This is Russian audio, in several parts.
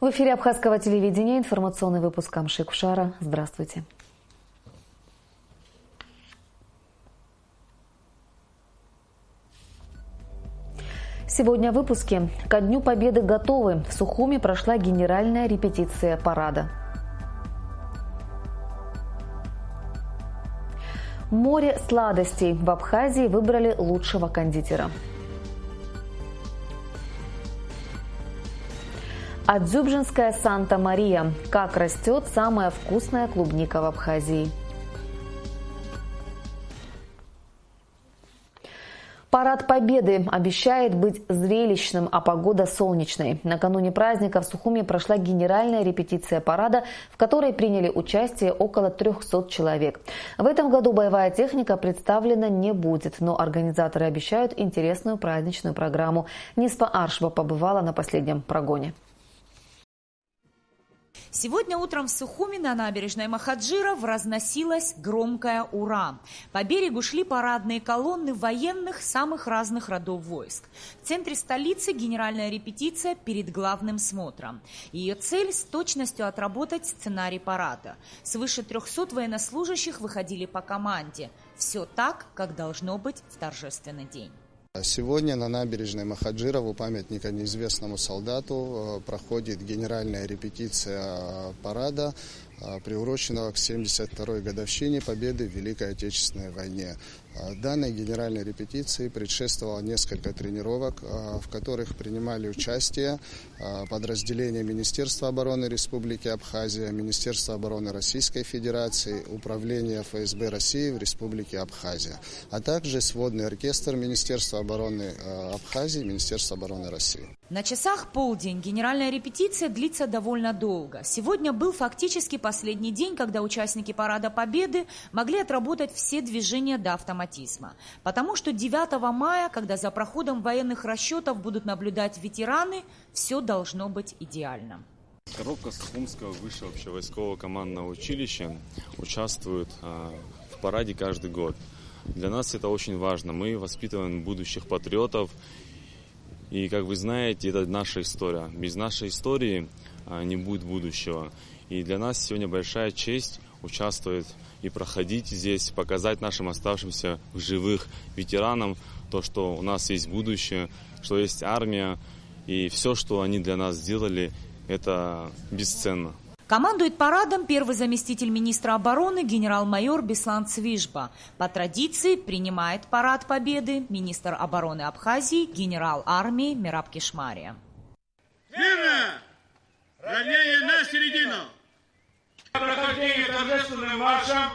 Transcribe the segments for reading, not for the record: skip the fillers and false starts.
В эфире Абхазского телевидения информационный выпуск Камши Кушара. Здравствуйте. Сегодня в выпуске. Ко Дню Победы готовы. В Сухуми прошла генеральная репетиция парада. Море сладостей. В Абхазии выбрали лучшего кондитера. Адзюбжинская Санта-Мария. Как растет самая вкусная клубника в Абхазии. Парад Победы обещает быть зрелищным, а погода солнечной. Накануне праздника в Сухуми прошла генеральная репетиция парада, в которой приняли участие около 300 человек. В этом году боевая техника представлена не будет, но организаторы обещают интересную праздничную программу. Ниспа Аршба побывала на последнем прогоне. Сегодня утром в Сухуми на набережной Махаджиров разносилось громкое «Ура!». По берегу шли парадные колонны военных самых разных родов войск. В центре столицы генеральная репетиция перед главным смотром. Ее цель – с точностью отработать сценарий парада. Свыше 300 военнослужащих выходили по команде. Все так, как должно быть в торжественный день. Сегодня на набережной Махаджиров у памятника неизвестному солдату проходит генеральная репетиция парада, приуроченного к 72-й годовщине победы в Великой Отечественной войне. Данной генеральной репетиции предшествовало несколько тренировок, в которых принимали участие подразделения Министерства обороны Республики Абхазия, Министерства обороны Российской Федерации, Управление ФСБ России в Республике Абхазия, а также сводный оркестр Министерства обороны Абхазии, Министерства обороны России. На часах полдень. Генеральная репетиция длится довольно долго. Сегодня был фактически последний день, когда участники Парада Победы могли отработать все движения до автоматизма. Потому что 9 мая, когда за проходом военных расчетов будут наблюдать ветераны, все должно быть идеально. Коробка Сухумского высшего общевойскового командного училища участвует в параде каждый год. Для нас это очень важно. Мы воспитываем будущих патриотов. И, как вы знаете, это наша история. Без нашей истории не будет будущего. И для нас сегодня большая честь участвовать и проходить здесь, показать нашим оставшимся в живых ветеранам то, что у нас есть будущее, что есть армия. И все, что они для нас сделали, это бесценно. Командует парадом первый заместитель министра обороны генерал-майор Беслан Цвижба. По традиции принимает парад Победы министр обороны Абхазии генерал армии Мераб Кишмария. Смирно! Равнение на середину! Прохождение торжественным маршем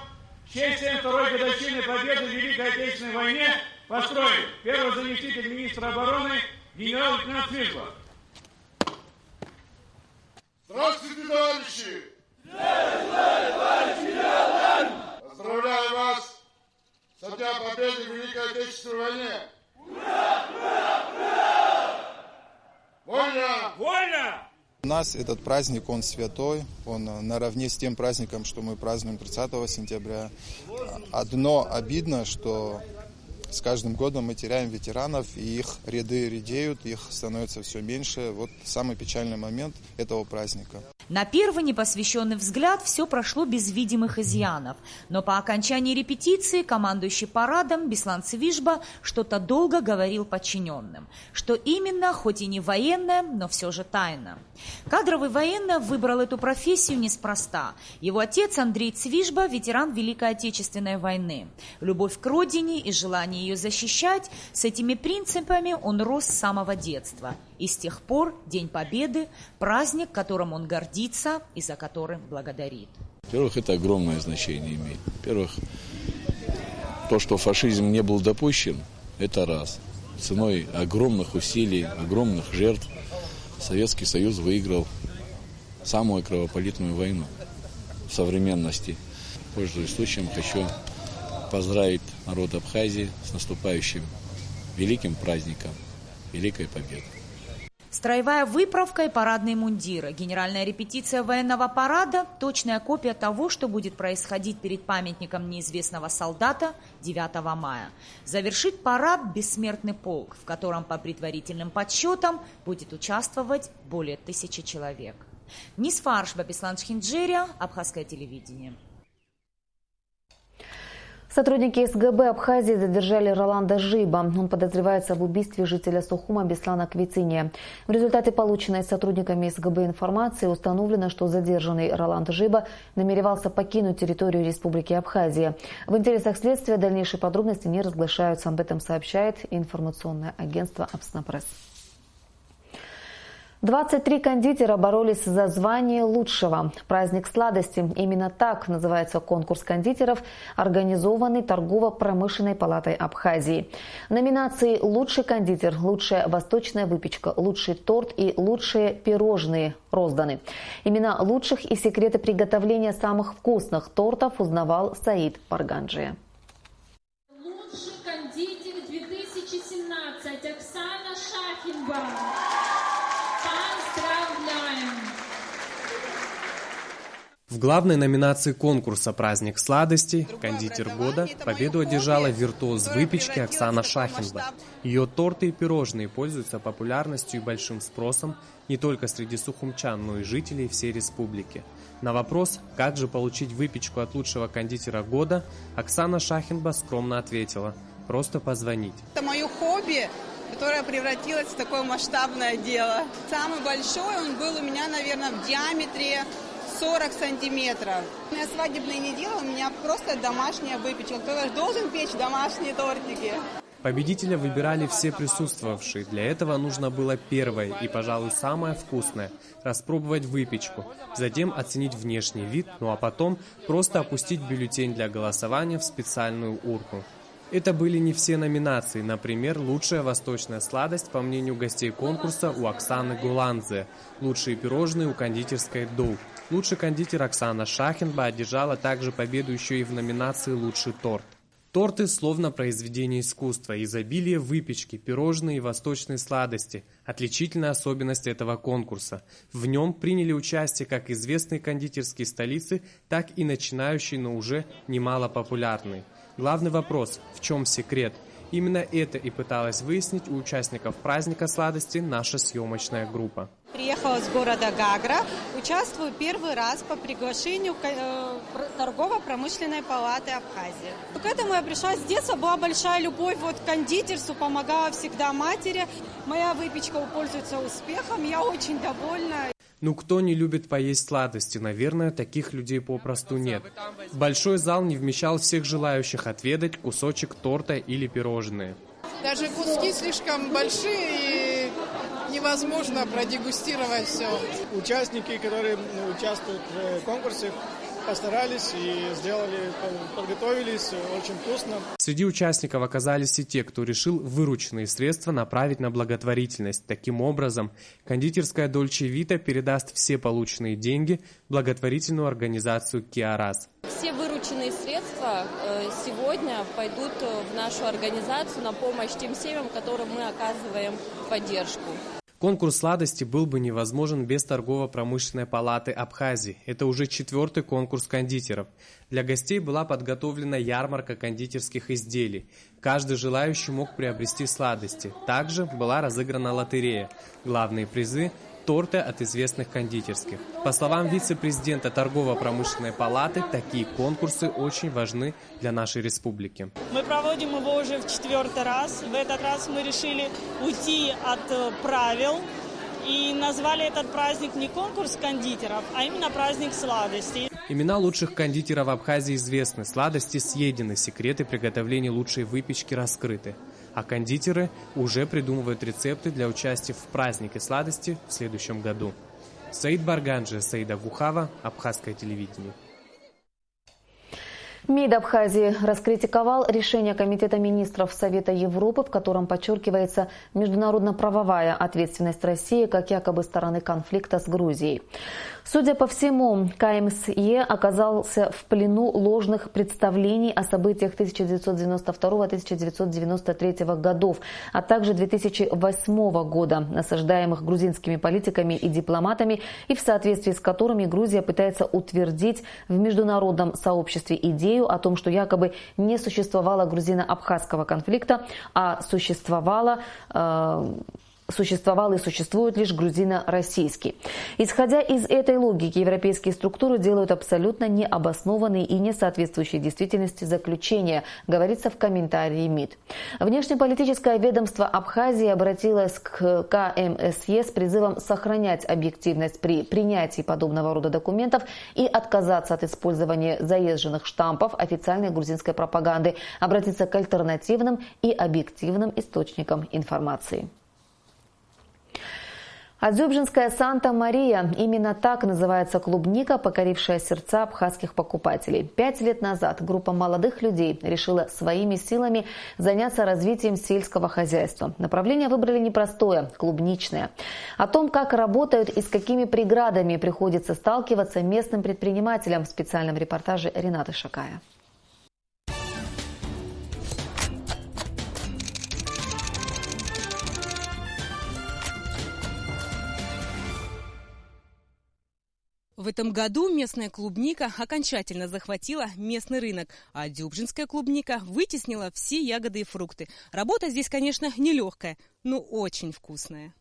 в честь 72-й годовщины Победы в Великой Отечественной войне построит первый заместитель министра обороны генерал-лейтенант Цвижба. Здравствуйте, товарищи! Поздравляю вас со Дня Победы в Великой Отечественной войне! Ура! Ура! Ура! Вольно! Вольно! У нас этот праздник, он святой, он наравне с тем праздником, что мы празднуем 30 сентября. Одно обидно, что с каждым годом мы теряем ветеранов, и их ряды редеют, их становится все меньше. Вот самый печальный момент этого праздника. На первый непосвященный взгляд все прошло без видимых изъянов. Но по окончании репетиции командующий парадом Беслан Цвижба что-то долго говорил подчиненным. Что именно, хоть и не военное, но все же тайна. Кадровый военный выбрал эту профессию неспроста. Его отец Андрей Цвижба – ветеран Великой Отечественной войны. Любовь к родине и желание ее защищать – с этими принципами он рос с самого детства. И с тех пор День Победы – праздник, которым он гордится и за которым благодарит. Во-первых, это огромное значение имеет. Во-первых, то, что фашизм не был допущен, это раз. Ценой огромных усилий, огромных жертв Советский Союз выиграл самую кровопролитную войну в современности. Пользуясь случаем, хочу поздравить народ Абхазии с наступающим великим праздником Великой Победы. Строевая выправка и парадные мундиры. Генеральная репетиция военного парада – точная копия того, что будет происходить перед памятником неизвестного солдата 9 мая. Завершит парад бессмертный полк, в котором по предварительным подсчетам будет участвовать более 1000 человек. Нисфаршба Беслан Шхинджерия, Абхазское телевидение. Сотрудники СГБ Абхазии задержали Роланда Жиба. Он подозревается в убийстве жителя Сухума Беслана Квициния. В результате полученной сотрудниками СГБ информации установлено, что задержанный Роланд Жиба намеревался покинуть территорию Республики Абхазия. В интересах следствия дальнейшие подробности не разглашаются. Об этом сообщает информационное агентство Апснапресс. 23 кондитера боролись за звание лучшего. Праздник сладости. Именно так называется конкурс кондитеров, организованный Торгово-промышленной палатой Абхазии. Номинации «Лучший кондитер», «Лучшая восточная выпечка», «Лучший торт» и «Лучшие пирожные» розданы. Имена лучших и секреты приготовления самых вкусных тортов узнавал Саид Барганджия. Лучший кондитер 2017 Оксана Шахинба. В главной номинации конкурса «Праздник сладостей» «Кондитер года» победу одержала виртуоз выпечки Оксана Шахинба. Ее торты и пирожные пользуются популярностью и большим спросом не только среди сухумчан, но и жителей всей республики. На вопрос, как же получить выпечку от лучшего кондитера года, Оксана Шахинба скромно ответила: «Просто позвонить». Это мое хобби, которое превратилось в такое масштабное дело. Самый большой он был у меня, наверное, в диаметре 40 сантиметров. У меня свадебные не делаю, у меня просто домашняя выпечка. Кто же должен печь домашние тортики? Победителя выбирали все присутствовавшие. Для этого нужно было первое и, пожалуй, самое вкусное – распробовать выпечку, затем оценить внешний вид, ну а потом просто опустить бюллетень для голосования в специальную урну. Это были не все номинации. Например, лучшая восточная сладость, по мнению гостей конкурса, у Оксаны Гуландзе. Лучшие пирожные у кондитерской «Доу». Лучший кондитер Оксана Шахинба одержала также победу еще и в номинации «Лучший торт». Торты словно произведение искусства, изобилие выпечки, пирожные и восточные сладости – отличительная особенность этого конкурса. В нем приняли участие как известные кондитерские столицы, так и начинающие, но уже немало популярные. Главный вопрос – в чем секрет? Именно это и пыталась выяснить у участников праздника сладости наша съемочная группа. Приехала с города Гагра, участвую первый раз по приглашению Торгово-промышленной палаты Абхазии. К этому я пришла с детства, была большая любовь к кондитерству, помогала всегда матери. Моя выпечка пользуется успехом, я очень довольна. Ну кто не любит поесть сладости? Наверное, таких людей попросту нет. Большой зал не вмещал всех желающих отведать кусочек торта или пирожные. Даже куски слишком большие и невозможно продегустировать все. Участники, которые участвуют в конкурсе, постарались и подготовились очень вкусно. Среди участников оказались и те, кто решил вырученные средства направить на благотворительность. Таким образом, кондитерская Дольче Вита передаст все полученные деньги в благотворительную организацию «Киарас». Все вырученные средства сегодня пойдут в нашу организацию на помощь тем семьям, которым мы оказываем поддержку. Конкурс сладости был бы невозможен без Торгово-промышленной палаты Абхазии. Это уже 4-й конкурс кондитеров. Для гостей была подготовлена ярмарка кондитерских изделий. Каждый желающий мог приобрести сладости. Также была разыграна лотерея. Главные призы – торты от известных кондитерских. По словам вице-президента Торгово-промышленной палаты, такие конкурсы очень важны для нашей республики. Мы проводим его уже в 4-й раз. В этот раз мы решили уйти от правил и назвали этот праздник не конкурс кондитеров, а именно праздник сладостей. Имена лучших кондитеров в Абхазии известны, сладости съедены, секреты приготовления лучшей выпечки раскрыты. А кондитеры уже придумывают рецепты для участия в празднике сладости в следующем году. Саид Барганджи, Саида Гухава, Абхазское телевидение. МИД Абхазии раскритиковал решение Комитета министров Совета Европы, в котором подчеркивается международно-правовая ответственность России как якобы стороны конфликта с Грузией. Судя по всему, КМСЕ оказался в плену ложных представлений о событиях 1992-1993 годов, а также 2008 года, насаждаемых грузинскими политиками и дипломатами, и в соответствии с которыми Грузия пытается утвердить в международном сообществе идею о том, что якобы не существовало грузино-абхазского конфликта, а существовало существовал и существует лишь грузино-российский. Исходя из этой логики, европейские структуры делают абсолютно необоснованные и не соответствующие действительности заключения, говорится в комментарии МИД. Внешнеполитическое ведомство Абхазии обратилось к КМСЕ с призывом сохранять объективность при принятии подобного рода документов и отказаться от использования заезженных штампов официальной грузинской пропаганды, обратиться к альтернативным и объективным источникам информации. Адзюбжинская Санта-Мария. Именно так называется клубника, покорившая сердца абхазских покупателей. 5 лет назад группа молодых людей решила своими силами заняться развитием сельского хозяйства. Направление выбрали непростое – клубничное. О том, как работают и с какими преградами приходится сталкиваться местным предпринимателям, в специальном репортаже Ренаты Шакая. В этом году местная клубника окончательно захватила местный рынок, а дюбжинская клубника вытеснила все ягоды и фрукты. Работа здесь, конечно, нелегкая, но очень вкусная.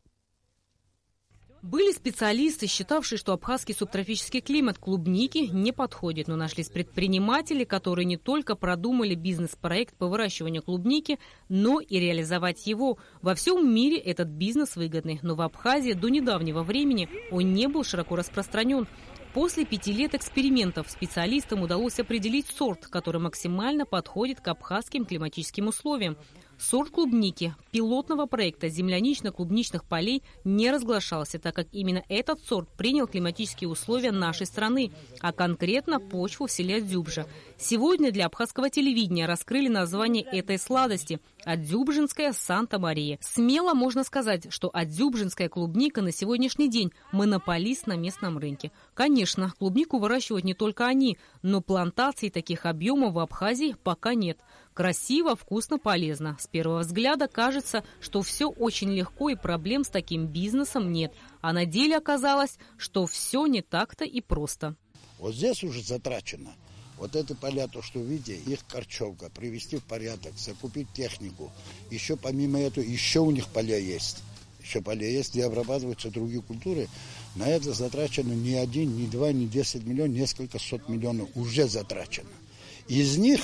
Были специалисты, считавшие, что абхазский субтропический климат клубники не подходит, но нашлись предприниматели, которые не только продумали бизнес-проект по выращиванию клубники, но и реализовать его. Во всем мире этот бизнес выгодный, но в Абхазии до недавнего времени он не был широко распространен. После 5 лет экспериментов специалистам удалось определить сорт, который максимально подходит к абхазским климатическим условиям. Сорт клубники пилотного проекта землянично-клубничных полей не разглашался, так как именно этот сорт принял климатические условия нашей страны, а конкретно почву в селе Адзюбжа. Сегодня для абхазского телевидения раскрыли название этой сладости – Адзюбжинская Санта-Мария. Смело можно сказать, что адзюбжинская клубника на сегодняшний день – монополист на местном рынке. Конечно, клубнику выращивают не только они, но плантаций таких объемов в Абхазии пока нет. Красиво, вкусно, полезно. С первого взгляда кажется, что все очень легко и проблем с таким бизнесом нет. А на деле оказалось, что все не так-то и просто. Вот здесь уже затрачено. Вот эти поля, то, что видите, их корчевка, привести в порядок, закупить технику. Еще помимо этого, еще у них поля есть. Еще поля есть, где обрабатываются другие культуры. На это затрачено не 1, не 2, не 10 миллионов, несколько сот миллионов уже затрачено. Из них...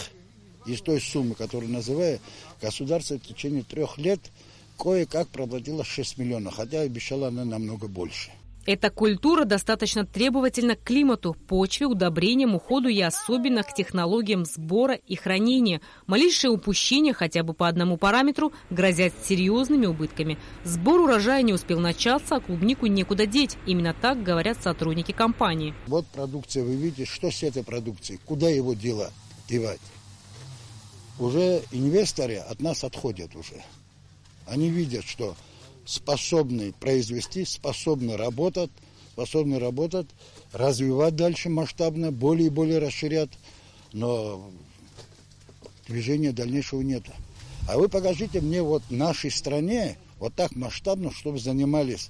Из той суммы, которую называю, государство в течение 3 лет кое-как проплатило 6 миллионов, хотя обещала она намного больше. Эта культура достаточно требовательна к климату, почве, удобрениям, уходу и особенно к технологиям сбора и хранения. Малейшее упущение хотя бы по одному параметру грозят серьезными убытками. Сбор урожая не успел начаться, а клубнику некуда деть. Именно так говорят сотрудники компании. Вот продукция, вы видите, что с этой продукцией, куда его девать? Уже инвесторы от нас отходят уже. Они видят, что способны произвести, способны работать, развивать дальше масштабно, более и более расширять, но движения дальнейшего нет. А вы покажите мне вот в нашей стране вот так масштабно, чтобы занимались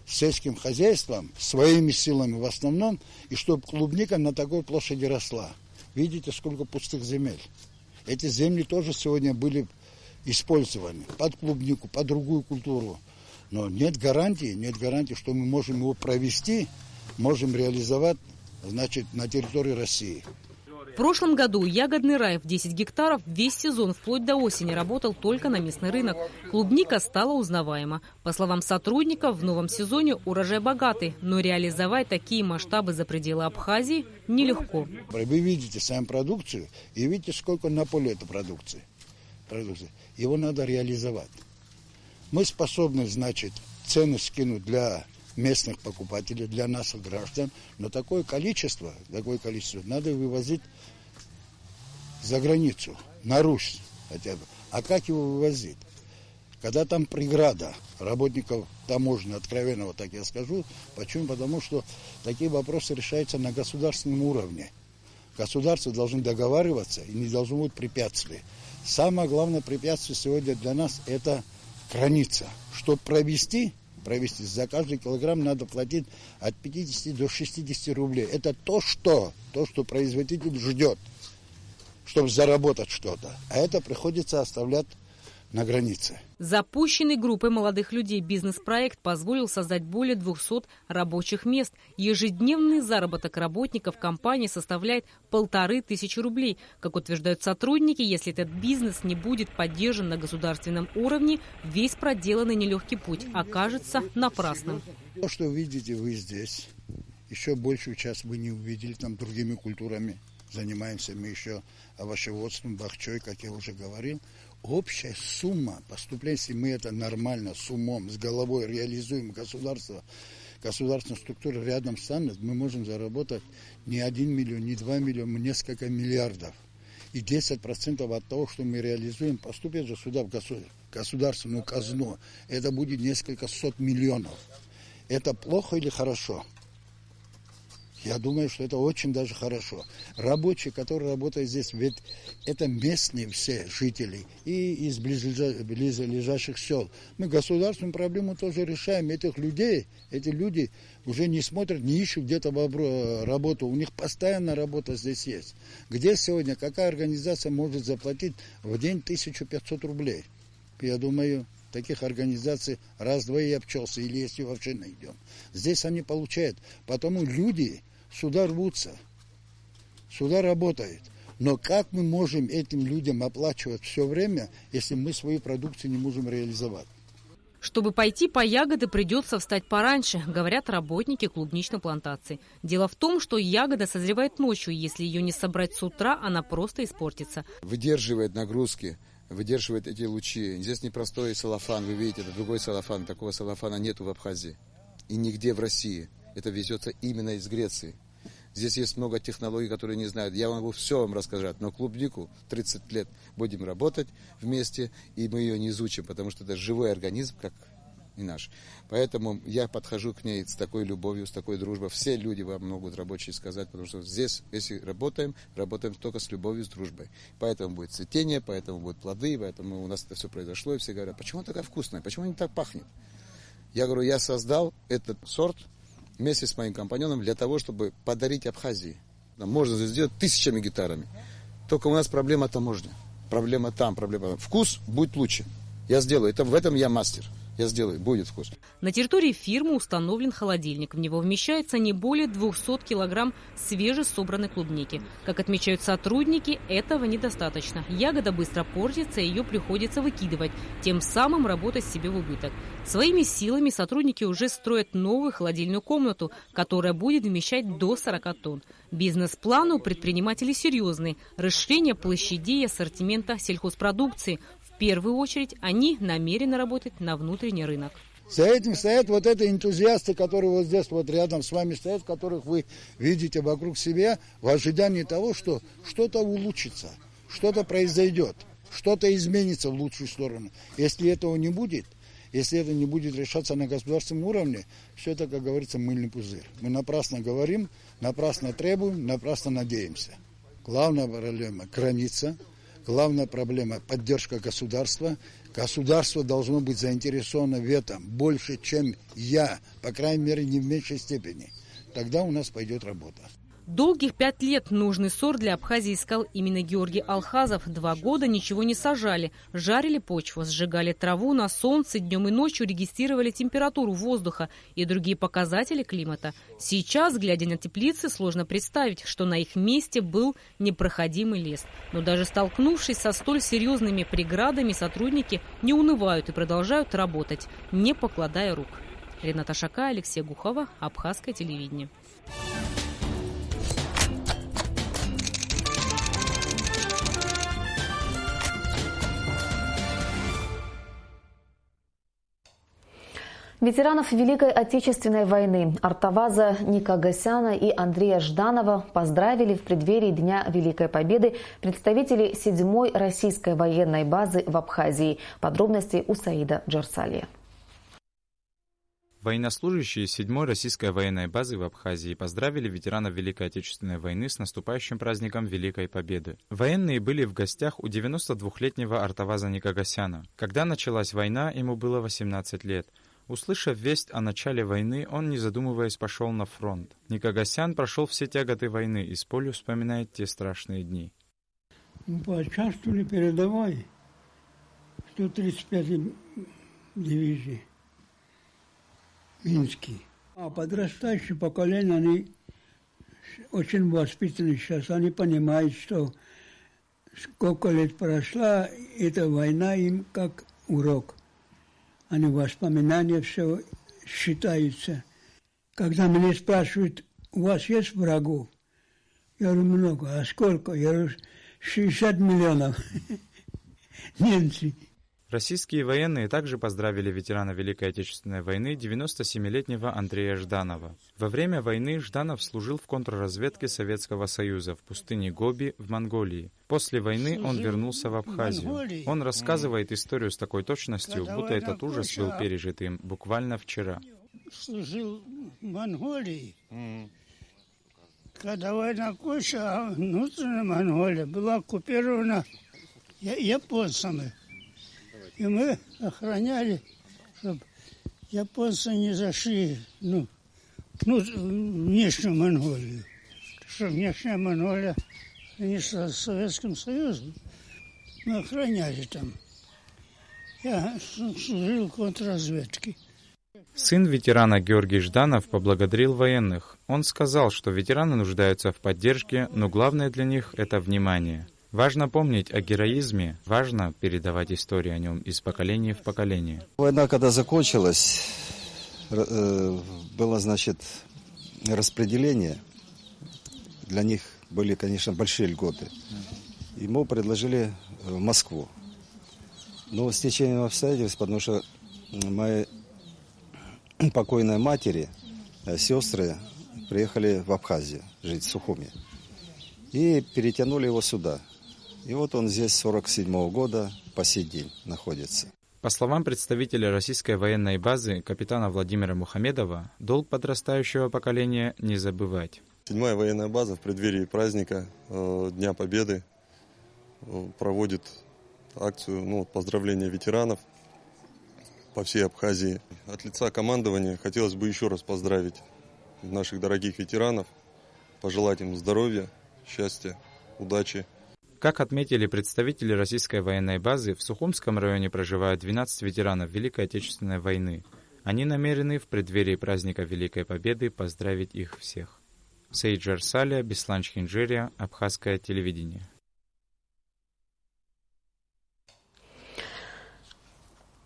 сельским хозяйством, своими силами в основном, и чтобы клубника на такой площади росла. Видите, сколько пустых земель. Эти земли тоже сегодня были использованы под клубнику, под другую культуру. Но нет гарантии, что мы можем его провести, можем реализовать, значит, на территории России. В прошлом году ягодный рай в 10 гектаров весь сезон вплоть до осени работал только на местный рынок. Клубника стала узнаваема. По словам сотрудников, в новом сезоне урожай богатый, но реализовать такие масштабы за пределы Абхазии нелегко. Вы видите сам продукцию и видите, сколько на поле этой продукции. Его надо реализовать. Мы способны, значит, цены скинуть для местных покупателей, для наших граждан, но такое количество надо вывозить за границу, на Русь хотя бы. А как его вывозить? Когда там преграда работников таможни, откровенно вот так я скажу. Почему? Потому что такие вопросы решаются на государственном уровне. Государства должны договариваться и не должно быть препятствий. Самое главное препятствие сегодня для нас – это граница. Чтобы провести за каждый килограмм надо платить от 50 до 60 рублей. Это то, что производитель ждет, чтобы заработать что-то. А это приходится оставлять на границе. Запущенный группой молодых людей бизнес-проект позволил создать более 200 рабочих мест. Ежедневный заработок работников компании составляет 1500 рублей. Как утверждают сотрудники, если этот бизнес не будет поддержан на государственном уровне, весь проделанный нелегкий путь окажется напрасным. То, что видите вы здесь, еще большую часть вы не увидели, там другими культурами занимаемся мы еще овощеводством, бахчой, как я уже говорил. Общая сумма поступления, если мы это нормально, с умом, с головой реализуем государственную структуру рядом с нами, мы можем заработать не 1 миллион, не 2 миллиона, несколько миллиардов. И 10% от того, что мы реализуем, поступит же сюда в государственную казну. Это будет несколько сот миллионов. Это плохо или хорошо? Я думаю, что это очень даже хорошо. Рабочие, которые работают здесь, ведь это местные все жители и из близлежащих сел. Мы государственную проблему тоже решаем. Этих людей, эти люди уже не смотрят, не ищут где-то работу. У них постоянно работа здесь есть. Где сегодня, какая организация может заплатить в день 1500 рублей? Я думаю, таких организаций раз-два и обчелся, или если вообще найдем. Здесь они получают. Потому люди сюда рвутся, сюда работают. Но как мы можем этим людям оплачивать все время, если мы свою продукцию не можем реализовать? Чтобы пойти по ягоды, придется встать пораньше, говорят работники клубничной плантации. Дело в том, что ягода созревает ночью, и если ее не собрать с утра, она просто испортится. Выдерживает нагрузки, выдерживает эти лучи. Здесь не простой салафан, вы видите, это другой салафан. Такого салафана нету в Абхазии. И нигде в России. Это везется именно из Греции. Здесь есть много технологий, которые не знают. Я могу все вам рассказать, но клубнику 30 лет будем работать вместе, и мы ее не изучим, потому что это живой организм, как и наш. Поэтому я подхожу к ней с такой любовью, с такой дружбой. Все люди вам могут рабочие сказать, потому что здесь, если работаем только с любовью, с дружбой. Поэтому будет цветение, поэтому будут плоды, поэтому у нас это все произошло, и все говорят, почему она такая вкусная, почему не так пахнет? Я говорю, я создал этот сорт вместе с моим компаньоном для того, чтобы подарить Абхазии. Можно сделать 1000 гектарами. Только у нас проблема таможня. Проблема там, проблема там. Вкус будет лучше. Я сделаю. В этом я мастер. Я сделаю, будет вкус. На территории фирмы установлен холодильник. В него вмещается не более 200 килограмм свежесобранной клубники. Как отмечают сотрудники, этого недостаточно. Ягода быстро портится, и ее приходится выкидывать, тем самым работать себе в убыток. Своими силами сотрудники уже строят новую холодильную комнату, которая будет вмещать до 40 тонн. Бизнес-план у предпринимателей серьезный. Расширение площадей и ассортимента сельхозпродукции. В первую очередь они намерены работать на внутренний рынок. За этим стоят вот эти энтузиасты, которые вот здесь вот рядом с вами стоят, которых вы видите вокруг себя, в ожидании того, что что-то улучшится, что-то произойдет, что-то изменится в лучшую сторону. Если этого не будет, если это не будет решаться на государственном уровне, все это, как говорится, мыльный пузырь. Мы напрасно говорим, напрасно требуем, напрасно надеемся. Главная проблема – граница. Главная проблема – поддержка государства. Государство должно быть заинтересовано в этом больше, чем я, по крайней мере, не в меньшей степени. Тогда у нас пойдет работа. Долгих 5 лет нужный сорт для Абхазии искал именно Георгий Алхазов. 2 года ничего не сажали. Жарили почву, сжигали траву на солнце, днем и ночью регистрировали температуру воздуха и другие показатели климата. Сейчас, глядя на теплицы, сложно представить, что на их месте был непроходимый лес. Но даже столкнувшись со столь серьезными преградами, сотрудники не унывают и продолжают работать, не покладая рук. Рената Шака, Алексей Гухова, Абхазское телевидение. Ветеранов Великой Отечественной войны Артаваза Никагасяна и Андрея Жданова поздравили в преддверии Дня Великой Победы представители 7-й российской военной базы в Абхазии. Подробности у Саида Джарсалия. Военнослужащие 7-й российской военной базы в Абхазии поздравили ветеранов Великой Отечественной войны с наступающим праздником Великой Победы. Военные были в гостях у 92-летнего Артаваза Никагасяна. Когда началась война, ему было 18 лет. Услышав весть о начале войны, он, не задумываясь, пошел на фронт. Никагасян прошел все тяготы войны и с болью вспоминает те страшные дни. Мы поучаствовали передовой. 135-й дивизии, Минский. А подрастающее поколение, они очень воспитаны сейчас. Они понимают, что сколько лет прошла, эта война им как урок. Они воспоминания все считаются. Когда меня спрашивают, у вас есть врагов? Я говорю, много. А сколько? Я говорю, 60 миллионов. Немцы. Российские военные также поздравили ветерана Великой Отечественной войны 97-летнего Андрея Жданова. Во время войны Жданов служил в контрразведке Советского Союза в пустыне Гоби в Монголии. После войны он вернулся в Абхазию. Он рассказывает историю с такой точностью, будто этот ужас был пережит им буквально вчера. Служил в Монголии. Когда война кончилась, внутренняя Монголия была оккупирована японцами. И мы охраняли, чтобы японцы не зашли в внешнюю Монголию. Что внешняя Монголия граничила с Советским Союзом. Мы охраняли там. Я служил в контрразведке. Сын ветерана Георгий Жданов поблагодарил военных. Он сказал, что ветераны нуждаются в поддержке, но главное для них – это внимание. Важно помнить о героизме, важно передавать историю о нем из поколения в поколение. Война, когда закончилась, было, распределение. Для них были, конечно, большие льготы. Ему предложили в Москву. Но с течением обстоятельств, потому что мои покойной матери, сестры приехали в Абхазию жить, в Сухуми. И перетянули его сюда. И вот он здесь с 1947 года по сей день находится. По словам представителя российской военной базы капитана Владимира Мухамедова, долг подрастающего поколения не забывать. 7-я военная база в преддверии праздника Дня Победы проводит акцию поздравления ветеранов по всей Абхазии. От лица командования хотелось бы еще раз поздравить наших дорогих ветеранов, пожелать им здоровья, счастья, удачи. Как отметили представители российской военной базы, в Сухумском районе проживают 12 ветеранов Великой Отечественной войны. Они намерены в преддверии праздника Великой Победы поздравить их всех. Сейджар Салия, Беслан Чхинджирия, Абхазское телевидение.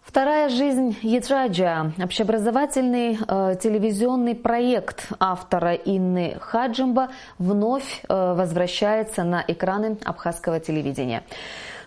Вторая жизнь Ятраджа – общеобразовательный телевизионный проект автора Инны Хаджимба вновь возвращается на экраны абхазского телевидения.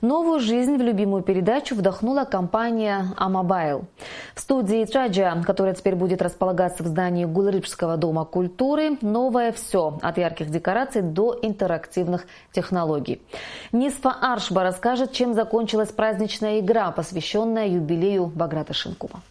Новую жизнь в любимую передачу вдохнула компания «Амобайл». В студии Ятраджа, которая теперь будет располагаться в здании Гулрыджского дома культуры, новое все – от ярких декораций до интерактивных технологий. Нисфа Аршба расскажет, чем закончилась праздничная игра, посвященная юбилею Баграта Шинкуба.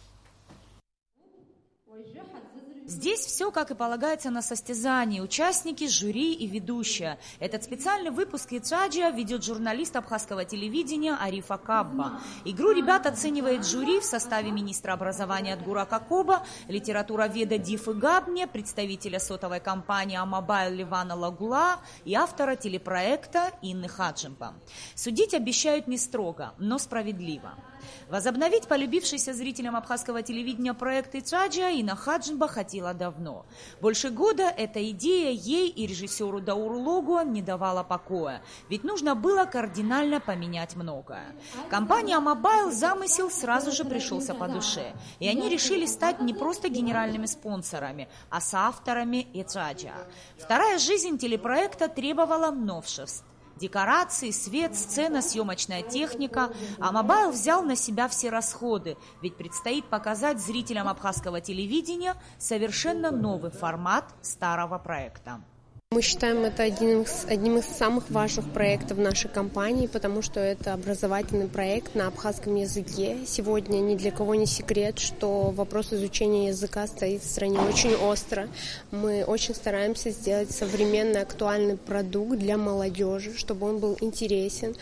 Здесь все, как и полагается на состязании. Участники, жюри и ведущая. Этот специальный выпуск Ятраджа ведет журналист абхазского телевидения Арифа Кабба. Игру ребят оценивает жюри в составе министра образования Адгура Кокоба, литературоведа Дифы Габне, представителя сотовой компании «Амобайл» Ливана Лагула и автора телепроекта Инны Хаджимба. Судить обещают не строго, но справедливо. Возобновить полюбившийся зрителям абхазского телевидения проект Ятраджа Инна Хаджимба хотела давно. Больше года эта идея ей и режиссеру Дауру Логу не давала покоя, ведь нужно было кардинально поменять многое. Компания «Амобайл» замысел сразу же пришелся по душе, и они решили стать не просто генеральными спонсорами, а соавторами Ятраджа. Вторая жизнь телепроекта требовала новшеств. Декорации, свет, сцена, съемочная техника. Амобайл взял на себя все расходы, ведь предстоит показать зрителям абхазского телевидения совершенно новый формат старого проекта. Мы считаем это одним из самых важных проектов нашей компании, потому что это образовательный проект на абхазском языке. Сегодня ни для кого не секрет, что вопрос изучения языка стоит в стране очень остро. Мы очень стараемся сделать современный, актуальный продукт для молодежи, чтобы он был интересен.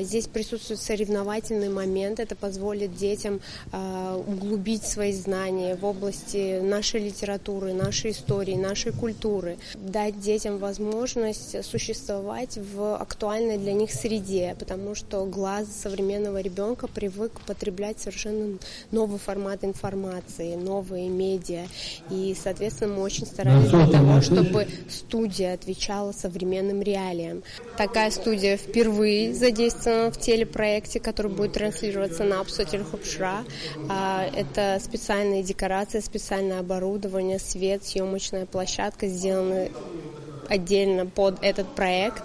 Здесь присутствует соревновательный момент. Это позволит детям углубить свои знания в области нашей литературы, нашей истории, нашей культуры, дать детям детям возможность существовать в актуальной для них среде, потому что глаз современного ребенка привык потреблять совершенно новый формат информации, новые медиа. И, соответственно, мы очень старались для того, чтобы студия отвечала современным реалиям. Такая студия впервые задействована в телепроекте, который будет транслироваться на Апсо Телехопшра. Это специальные декорации, специальное оборудование, свет, съемочная площадка сделаны отдельно под этот проект.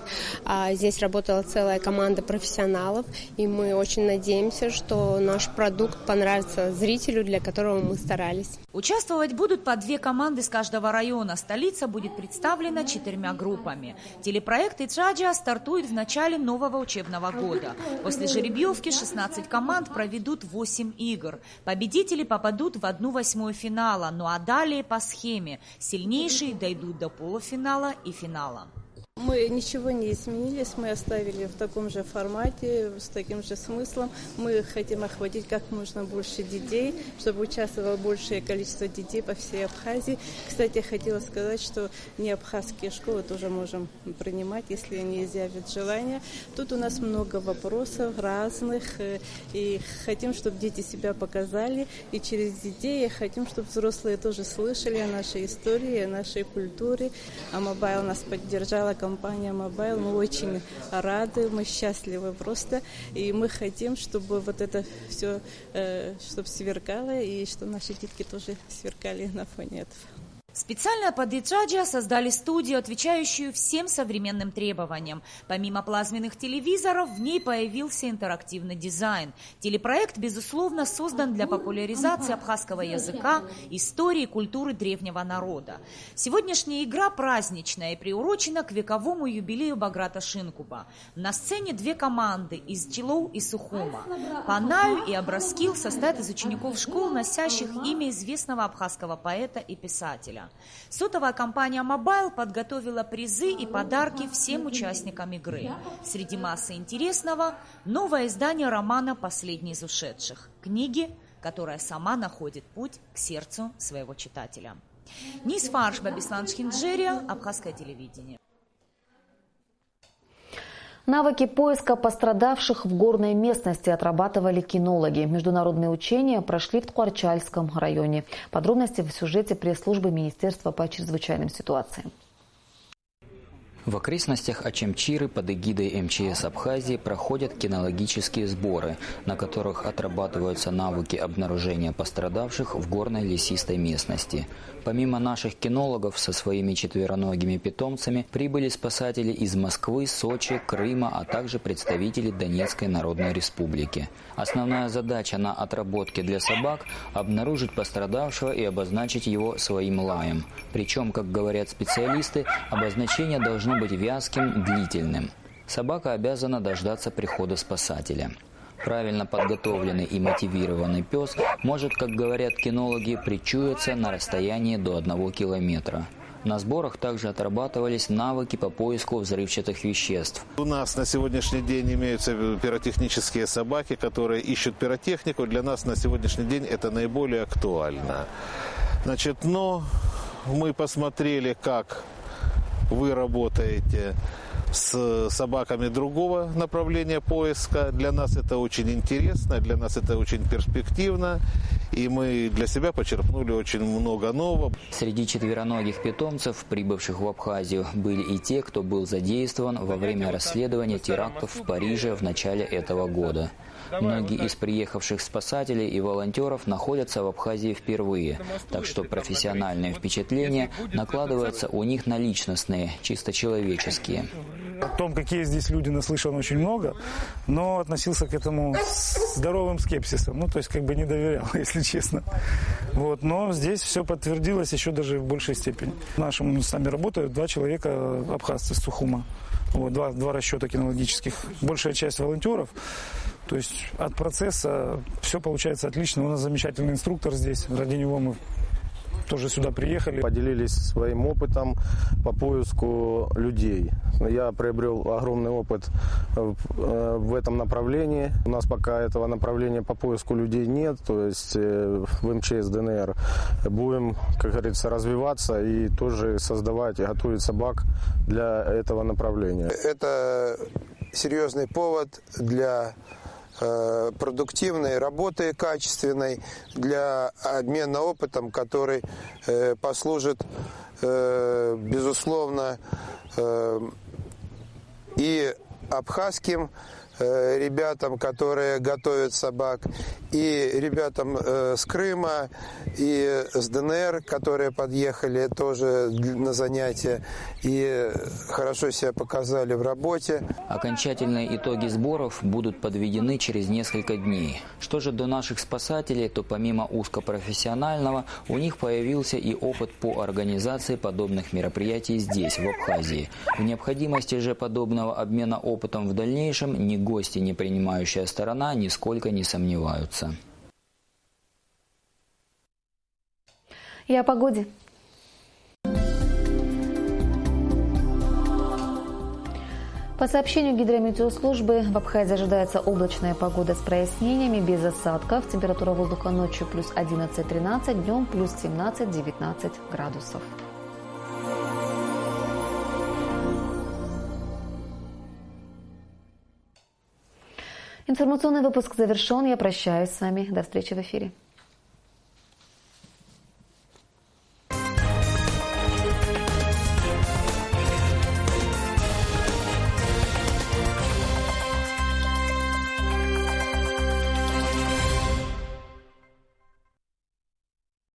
Здесь работала целая команда профессионалов, и мы очень надеемся, что наш продукт понравится зрителю, для которого мы старались. Участвовать будут по 2 команды с каждого района. Столица будет представлена 4 группами. Телепроект «Итраджа» стартует в начале нового учебного года. После жеребьевки 16 команд проведут 8 игр. Победители попадут в 1/8 финала, ну а далее по схеме. Сильнейшие дойдут до полуфинала и финала. Мы ничего не изменились, мы оставили в таком же формате, с таким же смыслом. Мы хотим охватить как можно больше детей, чтобы участвовало большее количество детей по всей Абхазии. Кстати, я хотела сказать, что не абхазские школы тоже можем принимать, если они изъявят желание. Тут у нас много вопросов разных, и хотим, чтобы дети себя показали, и через детей хотим, чтобы взрослые тоже слышали о нашей истории, о нашей культуре. А Мобайл нас поддержала, компания Mobile, мы очень рады, мы счастливы просто, и мы хотим, чтобы вот это все, чтобы сверкало, и что наши детки тоже сверкали на фоне этого. Специально под «Итраджа» создали студию, отвечающую всем современным требованиям. Помимо плазменных телевизоров, в ней появился интерактивный дизайн. Телепроект, безусловно, создан для популяризации абхазского языка, истории и культуры древнего народа. Сегодняшняя игра праздничная и приурочена к вековому юбилею Баграта Шинкуба. На сцене 2 команды из Чилоу и Сухума. Панаю и Абраскил состоят из учеников школ, носящих имя известного абхазского поэта и писателя. Сотовая компания Mobile подготовила призы и подарки всем участникам игры. Среди массы интересного – новое издание романа «Последний из ушедших» – книги, которая сама находит путь к сердцу своего читателя. Нис Фаршба, Беслан Шхинджерия, Абхазское телевидение. Навыки поиска пострадавших в горной местности отрабатывали кинологи. Международные учения прошли в Ткварчальском районе. Подробности в сюжете пресс-службы Министерства по чрезвычайным ситуациям. В окрестностях Ачемчиры под эгидой МЧС Абхазии проходят кинологические сборы, на которых отрабатываются навыки обнаружения пострадавших в горной лесистой местности. Помимо наших кинологов со своими четвероногими питомцами прибыли спасатели из Москвы, Сочи, Крыма, а также представители Донецкой Народной Республики. Основная задача на отработке для собак – обнаружить пострадавшего и обозначить его своим лаем. Причем, как говорят специалисты, обозначение должно быть вязким, длительным. Собака обязана дождаться прихода спасателя. Правильно подготовленный и мотивированный пес может, как говорят кинологи, причуяться на расстоянии до 1 километра. На сборах также отрабатывались навыки по поиску взрывчатых веществ. У нас на сегодняшний день имеются пиротехнические собаки, которые ищут пиротехнику. Для нас на сегодняшний день это наиболее актуально. Значит, мы посмотрели, как вы работаете с собаками другого направления поиска. Для нас это очень интересно, для нас это очень перспективно, и мы для себя почерпнули очень много нового. Среди четвероногих питомцев, прибывших в Абхазию, были и те, кто был задействован во время расследования терактов в Париже в начале этого года. Многие из приехавших спасателей и волонтеров находятся в Абхазии впервые, так что профессиональные впечатления накладываются у них на личностные, чисто человеческие. О том, какие здесь люди, наслышан очень много, но относился к этому с здоровым скепсисом, то есть не доверял, если честно. Но здесь все подтвердилось еще даже в большей степени. Нашим с нами работают 2 человека абхазцы с Сухума, 2 расчета кинологических, большая часть волонтеров. То есть от процесса все получается отлично. У нас замечательный инструктор здесь, ради него мы тоже сюда приехали. Поделились своим опытом по поиску людей. Я приобрел огромный опыт в этом направлении. У нас пока этого направления по поиску людей нет, то есть в МЧС ДНР. Будем, как говорится, развиваться и тоже создавать и готовить собак для этого направления. Это серьезный повод для продуктивной работы, качественной, для обмена опытом, который послужит, безусловно, и абхазским ребятам, которые готовят собак, и ребятам с Крыма, и с ДНР, которые подъехали тоже на занятия и хорошо себя показали в работе. Окончательные итоги сборов будут подведены через несколько дней. Что же до наших спасателей, то помимо узкопрофессионального, у них появился и опыт по организации подобных мероприятий здесь, в Абхазии. В необходимости же подобного обмена опытом в дальнейшем ни гости, ни принимающая сторона нисколько не сомневаются. И о погоде. По сообщению гидрометеослужбы, в Абхазии ожидается облачная погода с прояснениями, без осадков. Температура воздуха ночью плюс 11-13, днем плюс 17-19 градусов. Информационный выпуск завершен. Я прощаюсь с вами. До встречи в эфире.